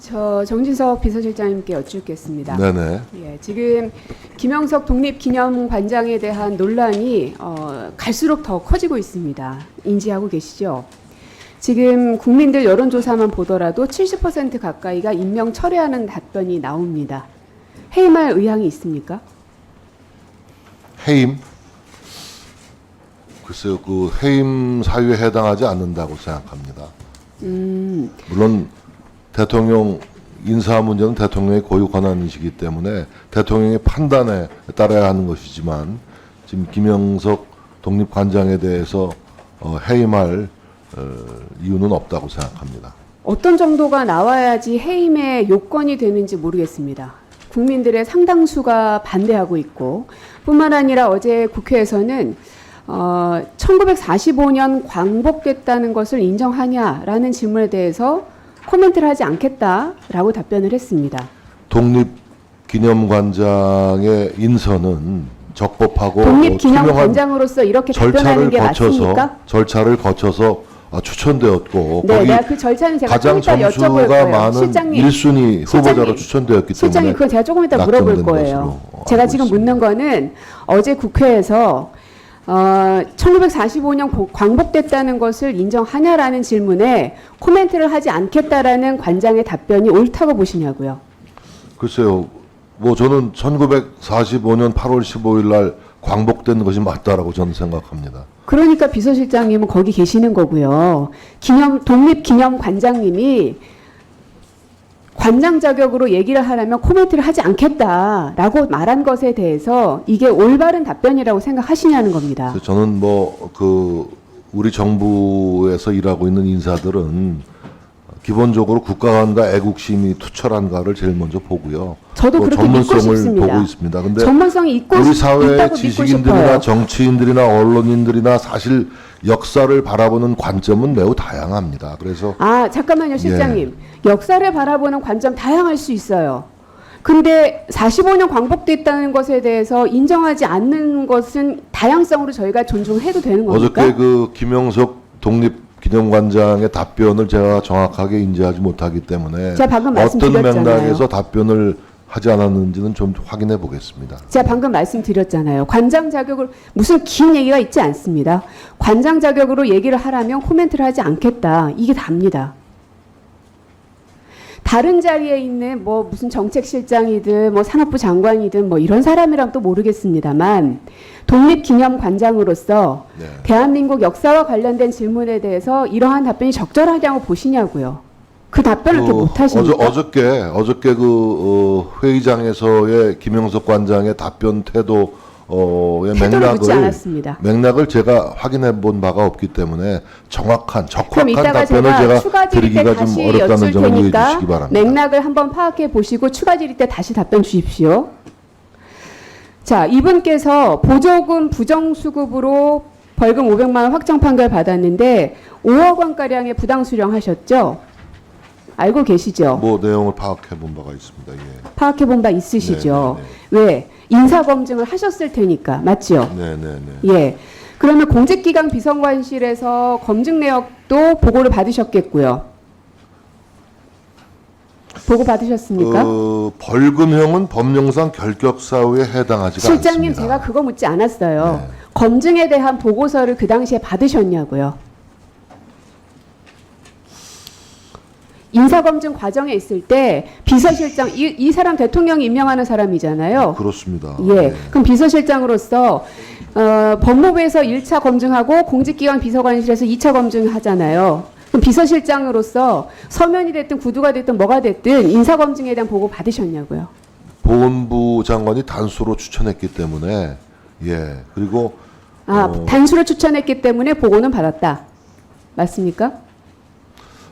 저 정진석 비서실장님께 여쭙겠습니다. 네네. 예, 지금 김영석 독립기념관장에 대한 논란이 갈수록 더 커지고 있습니다. 인지하고 계시죠? 지금 국민들 여론조사만 보더라도 70% 가까이가 임명 철회하는 답변이 나옵니다. 해임할 의향이 있습니까? 해임? 글쎄요, 그 해임 사유에 해당하지 않는다고 생각합니다. 물론 대통령 인사 문제는 대통령의 고유 권한이시기 때문에 대통령의 판단에 따라야 하는 것이지만 지금 김영석 독립관장에 대해서 해임할 이유는 없다고 생각합니다. 어떤 정도가 나와야지 해임의 요건이 되는지 모르겠습니다. 국민들의 상당수가 반대하고 있고 뿐만 아니라 어제 국회에서는 1945년 광복됐다는 것을 인정하냐라는 질문에 대해서 코멘트를 하지 않겠다라고 답변을 했습니다. 독립기념관장의 인선은 적법하고 독립기념관장으로서 이렇게 답변하는 게 맞습니까? 절차를 거쳐서 추천되었고 네, 내가 그 절차는 제가 가장 조금 이따 여쭤볼 점수가 거예요. 많은 실장님, 1순위 후보자로 추천되었기 실장님 때문에 그건 제가 조금 이따 물어볼 낙점된 거예요. 것으로 제가 알고 지금 있습니다. 묻는 거는 어제 국회에서 1945년 광복됐다는 것을 인정하냐라는 질문에 코멘트를 하지 않겠다라는 관장의 답변이 옳다고 보시냐고요. 글쎄요, 뭐 저는 1945년 8월 15일 날 광복된 것이 맞다라고 저는 생각합니다. 그러니까 비서실장님은 거기 계시는 거고요. 독립기념관장님이 관장 자격으로 얘기를 하려면 코멘트를 하지 않겠다라고 말한 것에 대해서 이게 올바른 답변이라고 생각하시냐는 겁니다. 그래서 저는 우리 정부에서 일하고 있는 인사들은 기본적으로 국가관과 애국심이 투철한가를 제일 먼저 보고요. 저도 그렇게 믿고 전문성을 싶습니다. 보고 있습니다. 근데 전문성이 있고 우리 사회 있다고 믿고 지식인들이나 싶어요. 정치인들이나 언론인들이나 사실 역사를 바라보는 관점은 매우 다양합니다. 그래서 잠깐만요, 실장님. 역사를 바라보는 관점 다양할 수 있어요. 근데 45년 광복됐다는 것에 대해서 인정하지 않는 것은 다양성으로 저희가 존중해도 되는 겁니까? 어저께 그 김영석 독립기념관장의 답변을 제가 정확하게 인지하지 못하기 때문에 제가 방금 어떤 말씀드렸잖아요. 맥락에서 답변을 하지 않았는지는 좀 확인해 보겠습니다. 제가 방금 말씀드렸잖아요. 관장 자격으로 무슨 긴 얘기가 있지 않습니다. 관장 자격으로 얘기를 하라면 코멘트를 하지 않겠다. 이게 답니다. 다른 자리에 있는 무슨 정책실장이든 산업부 장관이든 이런 사람이랑 또 모르겠습니다만 독립기념관장으로서 네. 대한민국 역사와 관련된 질문에 대해서 이러한 답변이 적절하냐고 보시냐고요. 그 답변을 이렇게 못하십니까? 어저께 그 회의장에서의 김영석 관장의 답변 태도의 태도를 묻지 않았습니다. 맥락을 제가 확인해 본 바가 없기 때문에 적확한 그럼 이따가 답변을 제가 추가 질의 때 드리기가 좀 다시 어렵다는 여쭐 점을 이해해 테니까 주시기 바랍니다. 맥락을 한번 파악해 보시고 추가 질의 때 다시 답변 주십시오. 자, 이분께서 보조금 부정수급으로 벌금 500만 원 확정 판결 받았는데 5억 원가량의 부당 수령하셨죠? 알고 계시죠? 뭐 내용을 파악해 본 바가 있습니다. 예. 파악해 본 바 있으시죠? 왜? 인사검증을 하셨을 테니까. 맞죠? 네네네. 예. 그러면 공직기강 비서관실에서 검증 내역도 보고를 받으셨겠고요. 보고 받으셨습니까? 벌금형은 법령상 결격 사유에 해당하지가 실장님, 않습니다. 제가 그거 묻지 않았어요. 네. 검증에 대한 보고서를 그 당시에 받으셨냐고요. 인사검증 과정에 있을 때 비서실장, 이 사람 대통령이 임명하는 사람이잖아요. 그렇습니다. 예. 네. 그럼 비서실장으로서 법무부에서 1차 검증하고 공직기관 비서관실에서 2차 검증하잖아요. 그럼 비서실장으로서 서면이 됐든 구두가 됐든 뭐가 됐든 인사검증에 대한 보고 받으셨냐고요. 보건부 장관이 단수로 추천했기 때문에 그리고 단수로 추천했기 때문에 보고는 받았다. 맞습니까?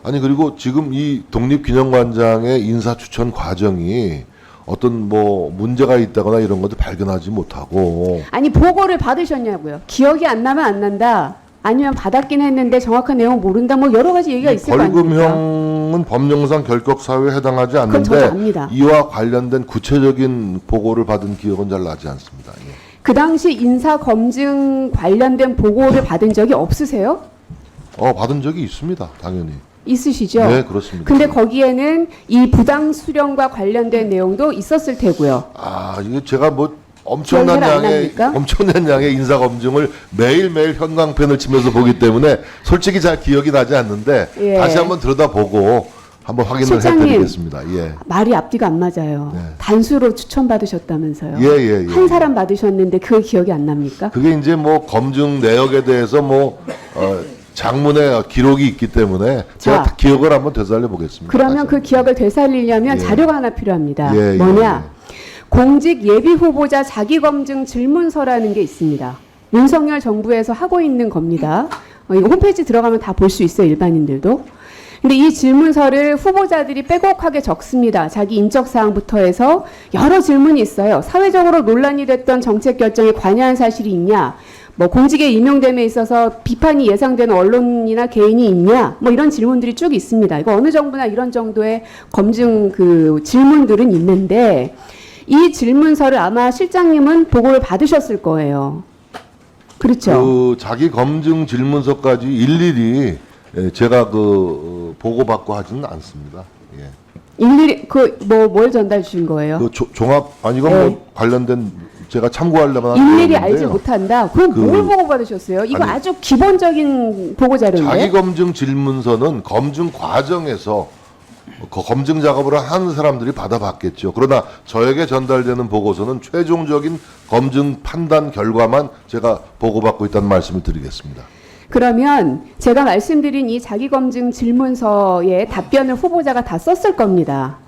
아니 그리고 지금 이 독립기념관장의 인사 추천 과정이 어떤 문제가 있다거나 이런 것도 발견하지 못하고 아니 보고를 받으셨냐고요. 기억이 안 나면 안 난다. 아니면 받았긴 했는데 정확한 내용 모른다. 여러 가지 얘기가 있을 거 아닙니까? 벌금형은 법령상 결격 사유에 해당하지 그건 저도 않는데 압니다. 이와 관련된 구체적인 보고를 받은 기억은 잘 나지 않습니다. 예. 그 당시 인사검증 관련된 보고를 받은 적이 없으세요? 받은 적이 있습니다. 당연히. 있으시죠? 네, 그렇습니다. 근데 거기에는 이 부당 수령과 관련된 내용도 있었을 테고요. 아, 이게 제가 뭐 기억이 안 납니까? 엄청난 양의 인사 검증을 매일매일 형광펜을 치면서 보기 때문에 솔직히 잘 기억이 나지 않는데 예. 다시 한번 들여다보고 한번 확인을 실장님, 해드리겠습니다. 예. 말이 앞뒤가 안 맞아요. 네. 단수로 추천받으셨다면서요. 예. 한 사람 받으셨는데 그게 기억이 안 납니까? 그게 이제 뭐 검증 내역에 대해서 장문의 기록이 있기 때문에 제가 자, 기억을 한번 되살려 보겠습니다. 그러면 그 기억을 되살리려면 예. 자료가 하나 필요합니다. 예, 뭐냐? 공직 예비 후보자 자기검증 질문서라는 게 있습니다. 윤석열 정부에서 하고 있는 겁니다. 이거 홈페이지 들어가면 다 볼 수 있어요, 일반인들도. 근데 이 질문서를 후보자들이 빼곡하게 적습니다. 자기 인적 사항부터 해서 여러 질문이 있어요. 사회적으로 논란이 됐던 정책 결정에 관여한 사실이 있냐? 뭐 공직에 임용됨에 있어서 비판이 예상되는 언론이나 개인이 있냐? 뭐 이런 질문들이 쭉 있습니다. 이거 어느 정부나 이런 정도의 검증 그 질문들은 있는데 이 질문서를 아마 실장님은 보고를 받으셨을 거예요. 그렇죠? 그 자기 검증 질문서까지 일일이 제가 보고받고 하지는 않습니다. 예. 일일이 뭘 전달 주신 거예요? 그 종합 이건 네. 뭐 관련된 제가 참고하려면 일일이 알지 못한다. 그럼 뭘 보고 받으셨어요? 이거 아니, 아주 기본적인 보고 자료인데. 자기 검증 질문서는 검증 과정에서 검증 작업을 하는 사람들이 받아봤겠죠. 그러나 저에게 전달되는 보고서는 최종적인 검증 판단 결과만 제가 보고받고 있다는 말씀을 드리겠습니다. 그러면 제가 말씀드린 이 자기검증 질문서에 답변을 후보자가 다 썼을 겁니다.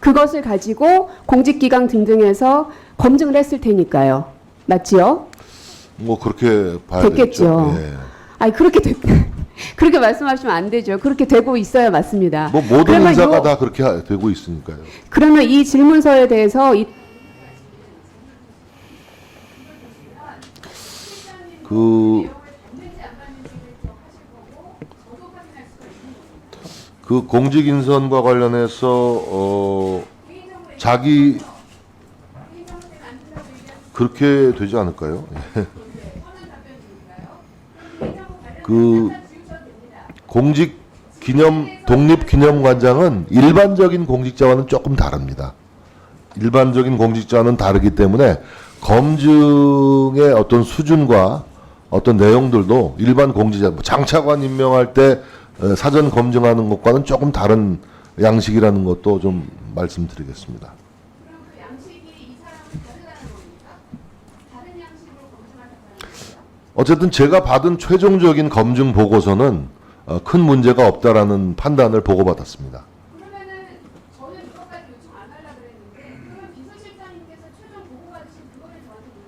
그것을 가지고 공직기강 등등에서 검증을 했을 테니까요. 맞지요? 뭐 그렇게 봐야 됐겠죠. 되겠죠. 예. 아니 그렇게 말씀하시면 안 되죠. 그렇게 되고 있어야 맞습니다. 뭐 모든 그러면 인사가 다 그렇게 되고 있으니까요. 그러면 이 질문서에 대해서 그 공직 인선과 관련해서 자기 그렇게 되지 않을까요? 그 공직 기념 독립 기념관장은 일반적인 공직자와는 조금 다릅니다. 일반적인 공직자와는 다르기 때문에 검증의 어떤 수준과 어떤 내용들도 일반 공직자, 장차관 임명할 때 사전 검증하는 것과는 조금 다른 양식이라는 것도 좀 말씀드리겠습니다. 그럼 그 양식이 이 사람은 다르다는 겁니까? 다른 양식으로 검증하셨다는 거예요? 어쨌든 제가 받은 최종적인 검증 보고서는 큰 문제가 없다라는 판단을 보고받았습니다. 그러면은 저는 그것까지 요청 안 하려고 그랬는데 그러면 비서실장님께서 최종 보고 받으신 그거를 저한테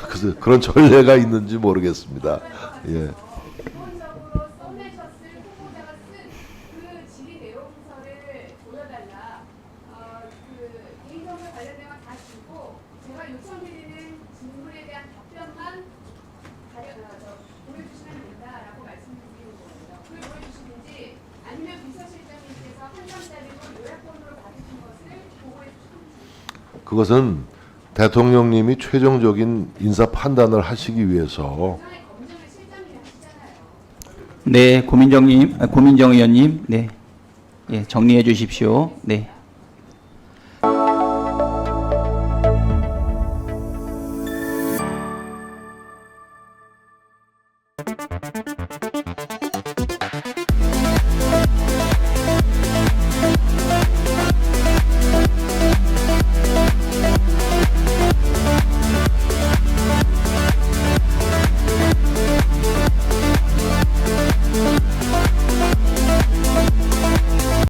그래서 그런 전례가 있는지 모르겠습니다. 예. 기본적으로 써내셨을 후보자가 쓴 그 질의 내용서를 보여달라. 그 개인정보 관련된 건 다 주고 제가 요청드리는 질문에 대한 답변만 보여주시면 된다라고 말씀드리는 거예요. 그걸 보여주시는지 아니면 비서실장님께서 한 장짜리로 요약본으로 받으신 것을 보고해 주시는지. 그것은 대통령님이 최종적인 인사 판단을 하시기 위해서 검증을 실장님이 하시잖아요. 네, 고민정 의원님, 네, 예, 정리해 주십시오. 네.